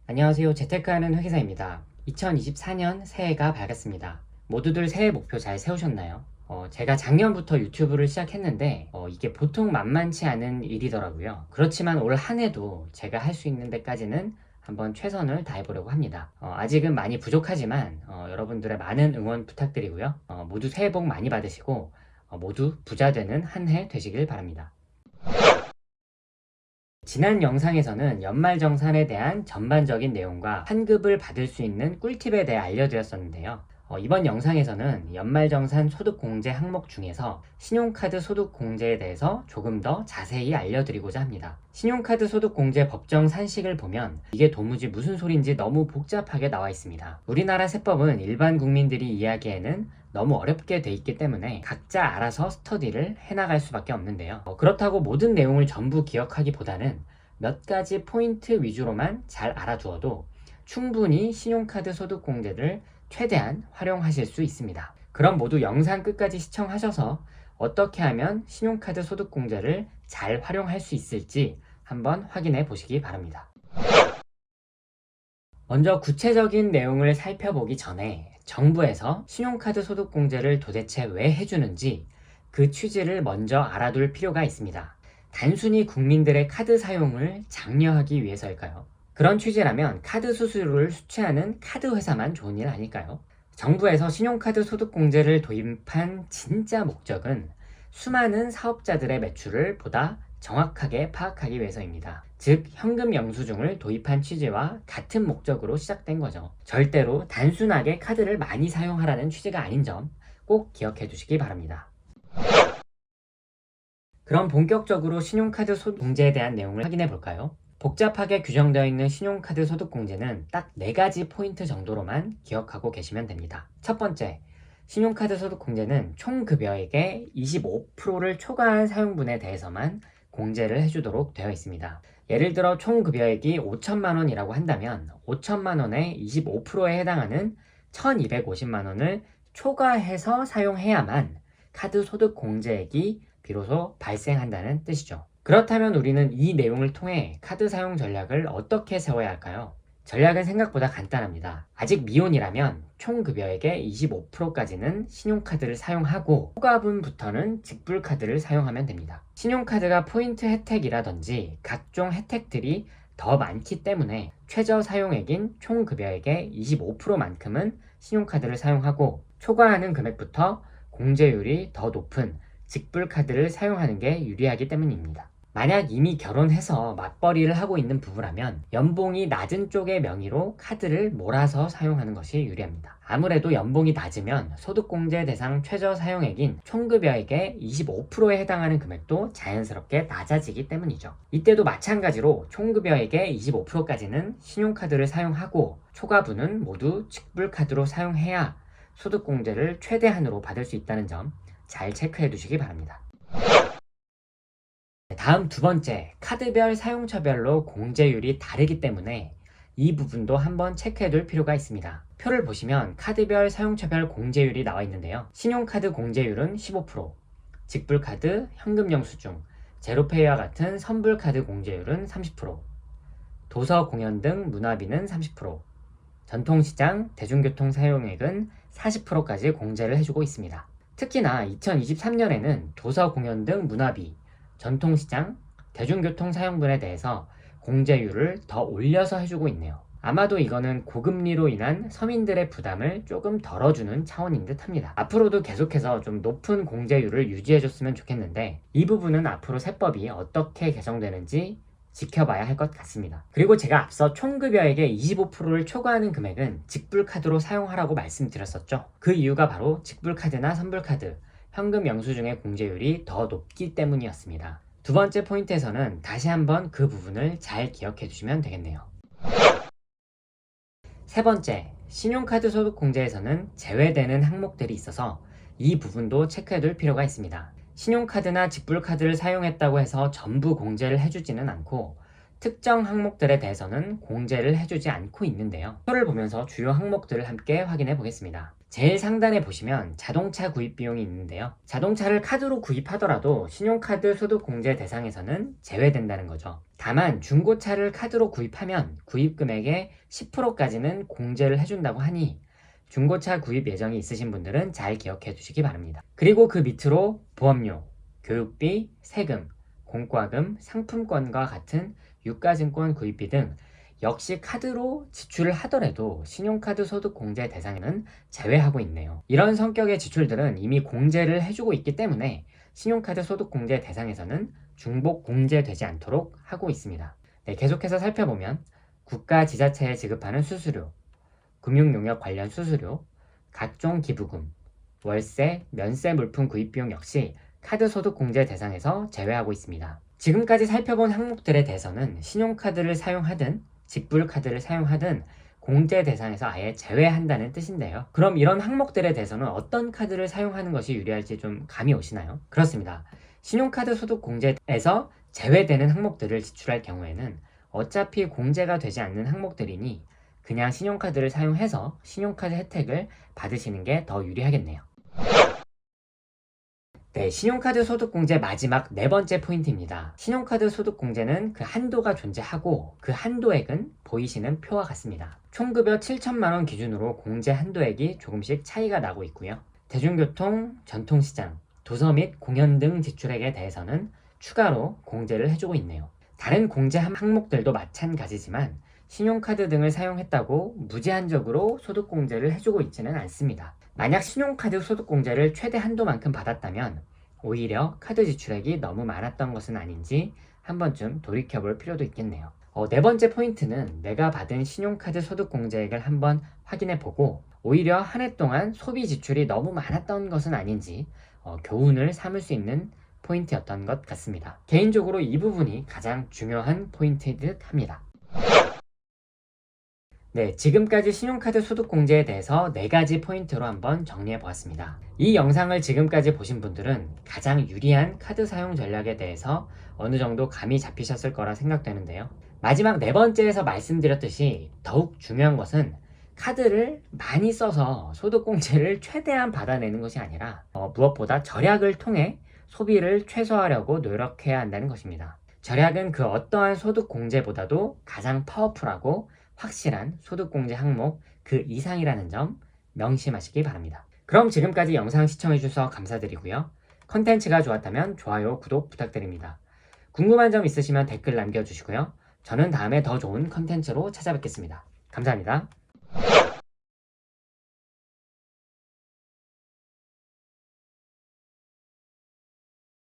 안녕하세요. 재테크하는 회계사입니다. 2024년 새해가 밝았습니다. 모두들 새해 목표 잘 세우셨나요? 제가 작년부터 유튜브를 시작했는데 이게 보통 만만치 않은 일이더라고요. 그렇지만 올 한 해도 제가 할 수 있는 데까지는 한번 최선을 다해보려고 합니다. 아직은 많이 부족하지만 여러분들의 많은 응원 부탁드리고요. 모두 새해 복 많이 받으시고 모두 부자 되는 한 해 되시길 바랍니다. 지난 영상에서는 연말정산에 대한 전반적인 내용과 환급을 받을 수 있는 꿀팁에 대해 알려드렸었는데요. 이번 영상에서는 연말정산 소득공제 항목 중에서 신용카드 소득공제에 대해서 조금 더 자세히 알려드리고자 합니다. 신용카드 소득공제 법정 산식을 보면 이게 도무지 무슨 소린지 너무 복잡하게 나와 있습니다. 우리나라 세법은 일반 국민들이 이해하기에는 너무 어렵게 돼 있기 때문에 각자 알아서 스터디를 해나갈 수밖에 없는데요. 그렇다고 모든 내용을 전부 기억하기보다는 몇 가지 포인트 위주로만 잘 알아두어도 충분히 신용카드 소득공제를 최대한 활용하실 수 있습니다. 그럼 모두 영상 끝까지 시청하셔서 어떻게 하면 신용카드 소득공제를 잘 활용할 수 있을지 한번 확인해 보시기 바랍니다. 먼저 구체적인 내용을 살펴보기 전에 정부에서 신용카드 소득공제를 도대체 왜 해주는지 그 취지를 먼저 알아둘 필요가 있습니다. 단순히 국민들의 카드 사용을 장려하기 위해서일까요? 그런 취지라면 카드 수수료를 수취하는 카드 회사만 좋은 일 아닐까요? 정부에서 신용카드 소득공제를 도입한 진짜 목적은 수많은 사업자들의 매출을 보다 정확하게 파악하기 위해서입니다. 즉, 현금 영수증을 도입한 취지와 같은 목적으로 시작된 거죠. 절대로 단순하게 카드를 많이 사용하라는 취지가 아닌 점 꼭 기억해 두시기 바랍니다. 그럼 본격적으로 신용카드 소득공제에 대한 내용을 확인해 볼까요? 복잡하게 규정되어 있는 신용카드 소득공제는 딱 4가지 포인트 정도로만 기억하고 계시면 됩니다. 첫 번째, 신용카드 소득공제는 총 급여액의 25%를 초과한 사용분에 대해서만 공제를 해주도록 되어 있습니다. 예를 들어 총 급여액이 5천만 원이라고 한다면 5천만 원의 25%에 해당하는 1250만 원을 초과해서 사용해야만 카드 소득공제액이 비로소 발생한다는 뜻이죠. 그렇다면 우리는 이 내용을 통해 카드 사용 전략을 어떻게 세워야 할까요? 전략은 생각보다 간단합니다. 아직 미혼이라면 총 급여액의 25%까지는 신용카드를 사용하고 초과분부터는 직불카드를 사용하면 됩니다. 신용카드가 포인트 혜택이라든지 각종 혜택들이 더 많기 때문에 최저 사용액인 총 급여액의 25%만큼은 신용카드를 사용하고 초과하는 금액부터 공제율이 더 높은 직불카드를 사용하는 게 유리하기 때문입니다. 만약 이미 결혼해서 맞벌이를 하고 있는 부부라면 연봉이 낮은 쪽의 명의로 카드를 몰아서 사용하는 것이 유리합니다. 아무래도 연봉이 낮으면 소득공제 대상 최저 사용액인 총급여액의 25%에 해당하는 금액도 자연스럽게 낮아지기 때문이죠. 이때도 마찬가지로 총급여액의 25%까지는 신용카드를 사용하고 초과분은 모두 직불카드로 사용해야 소득공제를 최대한으로 받을 수 있다는 점 잘 체크해 두시기 바랍니다. 다음 두 번째, 카드별 사용처별로 공제율이 다르기 때문에 이 부분도 한번 체크해 둘 필요가 있습니다. 표를 보시면 카드별 사용처별 공제율이 나와 있는데요. 신용카드 공제율은 15%, 직불카드, 현금영수증, 제로페이와 같은 선불카드 공제율은 30%, 도서, 공연 등 문화비는 30%, 전통시장, 대중교통 사용액은 40%까지 공제를 해주고 있습니다. 특히나 2023년에는 도서, 공연 등 문화비, 전통시장, 대중교통 사용분에 대해서 공제율을 더 올려서 해주고 있네요. 아마도 이거는 고금리로 인한 서민들의 부담을 조금 덜어주는 차원인 듯 합니다. 앞으로도 계속해서 좀 높은 공제율을 유지해줬으면 좋겠는데 이 부분은 앞으로 세법이 어떻게 개정되는지 지켜봐야 할 것 같습니다. 그리고 제가 앞서 총급여액의 25%를 초과하는 금액은 직불카드로 사용하라고 말씀드렸었죠. 그 이유가 바로 직불카드나 선불카드, 현금 영수증의 공제율이 더 높기 때문이었습니다. 두 번째 포인트에서는 다시 한번 그 부분을 잘 기억해 주시면 되겠네요. 세 번째, 신용카드 소득 공제에서는 제외되는 항목들이 있어서 이 부분도 체크해 둘 필요가 있습니다. 신용카드나 직불카드를 사용했다고 해서 전부 공제를 해주지는 않고 특정 항목들에 대해서는 공제를 해주지 않고 있는데요. 표를 보면서 주요 항목들을 함께 확인해 보겠습니다. 제일 상단에 보시면 자동차 구입 비용이 있는데요. 자동차를 카드로 구입하더라도 신용카드 소득공제 대상에서는 제외된다는 거죠. 다만 중고차를 카드로 구입하면 구입 금액의 10%까지는 공제를 해준다고 하니 중고차 구입 예정이 있으신 분들은 잘 기억해 두시기 바랍니다. 그리고 그 밑으로 보험료, 교육비, 세금, 공과금, 상품권과 같은 유가증권 구입비 등 역시 카드로 지출을 하더라도 신용카드 소득 공제 대상에는 제외하고 있네요. 이런 성격의 지출들은 이미 공제를 해주고 있기 때문에 신용카드 소득 공제 대상에서는 중복 공제되지 않도록 하고 있습니다. 네, 계속해서 살펴보면 국가 지자체에 지급하는 수수료, 금융용역 관련 수수료, 각종 기부금, 월세, 면세 물품 구입 비용 역시 카드 소득 공제 대상에서 제외하고 있습니다. 지금까지 살펴본 항목들에 대해서는 신용카드를 사용하든 직불카드를 사용하든 공제 대상에서 아예 제외한다는 뜻인데요. 그럼 이런 항목들에 대해서는 어떤 카드를 사용하는 것이 유리할지 좀 감이 오시나요? 그렇습니다. 신용카드 소득 공제에서 제외되는 항목들을 지출할 경우에는 어차피 공제가 되지 않는 항목들이니 그냥 신용카드를 사용해서 신용카드 혜택을 받으시는 게 더 유리하겠네요. 네, 신용카드 소득공제 마지막 네 번째 포인트입니다. 신용카드 소득공제는 그 한도가 존재하고 그 한도액은 보이시는 표와 같습니다. 총급여 7천만원 기준으로 공제 한도액이 조금씩 차이가 나고 있고요. 대중교통, 전통시장, 도서 및 공연 등 지출액에 대해서는 추가로 공제를 해주고 있네요. 다른 공제 항목들도 마찬가지지만 신용카드 등을 사용했다고 무제한적으로 소득공제를 해주고 있지는 않습니다. 만약 신용카드 소득공제를 최대 한도만큼 받았다면 오히려 카드 지출액이 너무 많았던 것은 아닌지 한 번쯤 돌이켜볼 필요도 있겠네요. 네 번째 포인트는 내가 받은 신용카드 소득공제액을 한번 확인해보고 오히려 한 해 동안 소비 지출이 너무 많았던 것은 아닌지 교훈을 삼을 수 있는 포인트였던 것 같습니다. 개인적으로 이 부분이 가장 중요한 포인트인 듯 합니다. 네, 지금까지 신용카드 소득공제에 대해서 4가지 포인트로 한번 정리해 보았습니다. 이 영상을 지금까지 보신 분들은 가장 유리한 카드 사용 전략에 대해서 어느 정도 감이 잡히셨을 거라 생각되는데요. 마지막 네 번째에서 말씀드렸듯이 더욱 중요한 것은 카드를 많이 써서 소득공제를 최대한 받아내는 것이 아니라 무엇보다 절약을 통해 소비를 최소화하려고 노력해야 한다는 것입니다. 절약은 그 어떠한 소득공제보다도 가장 파워풀하고 확실한 소득공제 항목 그 이상이라는 점 명심하시기 바랍니다. 그럼 지금까지 영상 시청해주셔서 감사드리고요. 컨텐츠가 좋았다면 좋아요, 구독 부탁드립니다. 궁금한 점 있으시면 댓글 남겨주시고요. 저는 다음에 더 좋은 컨텐츠로 찾아뵙겠습니다. 감사합니다.